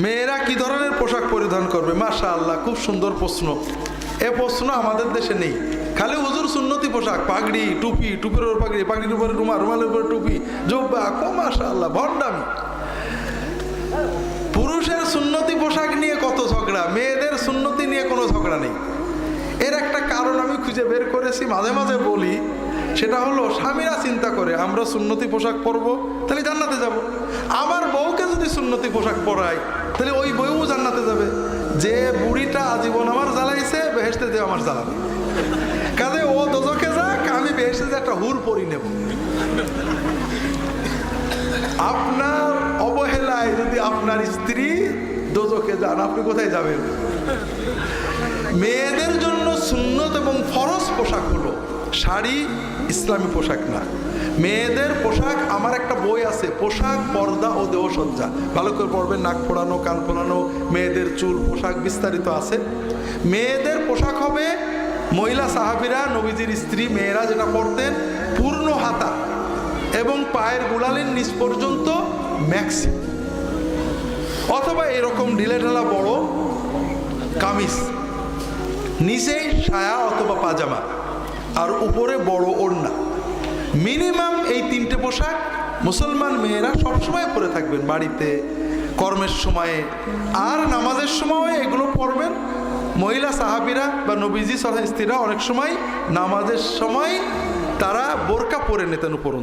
মেয়েরা কি ধরনের পোশাক পরিধান করবে? মাশাআল্লাহ, খুব সুন্দর প্রশ্ন। এ প্রশ্ন আমাদের দেশে নেই। খালি হুজুর সুন্নতি পোশাক, পাগড়ি, টুপি, টুপির উপর পাগড়ি, পাগড়ির উপরে রুমাল, রুমালের উপরে টুপি, জুব্বা, মাশাআল্লাহ ভণ্ডামি। পুরুষের সুন্নতি পোশাক নিয়ে কত ঝগড়া, মেয়েদের সুন্নতি নিয়ে কোনো ঝগড়া নেই। এর একটা কারণ আমি খুঁজে বের করেছি, মাঝে মাঝে বলি। সেটা হলো, স্বামীরা চিন্তা করে আমরা সুন্নতি পোশাক পরবো তাহলে জান্নাতে যাব। আমার বউকে যদি সুন্নতি পোশাক পরাই তাহলে ওই বউও জান্নাতে যাবে। যে বুড়িটা আজীবন আমার জ্বালাইছে, বেহেশতে যে আমার জ্বালাবে। কাজে ও দোজখে যাক, আমি বেহেশতে যে একটা হুর পরি নেব। আপনার অবহেলায় যদি আপনার স্ত্রী দোজখে যান, আপনি কোথায় যাবেন? মেয়েদের জন্য সুন্নত এবং ফরজ পোশাক হলো শাড়ি, ইসলামী পোশাক না। মেয়েদের পোশাক, আমার একটা বই আছে, পোশাক, পর্দা ও দেহসজ্জা। ভালো করে পড়বেন, নাক ফোড়ানো, কান ফোড়ানো, মেয়েদের চুল, পোশাক বিস্তারিত আছে। মেয়েদের পোশাক হবে, মহিলা সাহাবীরা, নবীজির স্ত্রী মেয়েরা যেটা পরতেন, পূর্ণ হাতা এবং পায়ের গোড়ালির নিচ পর্যন্ত ম্যাক্সি, অথবা এরকম ঢিলেঢালা বড় কামিজ, নিচেই সায়া অথবা পাজামা, আর উপরে বড় ওড়না। মিনিমাম এই তিনটে পোশাক মুসলমান মেয়েরা সবসময় পরে থাকবেন, বাড়িতে, কর্মের সময়ে, আর নামাজের সময় এগুলো পরবেন। মহিলা সাহাবীরা বা নবীজি সাল্লাল্লাহু আলাইহি ওয়াসাল্লাম স্ত্রীরা অনেক সময় নামাজের সময় তারা বোরকা পরে নিতেন উপরন্তু।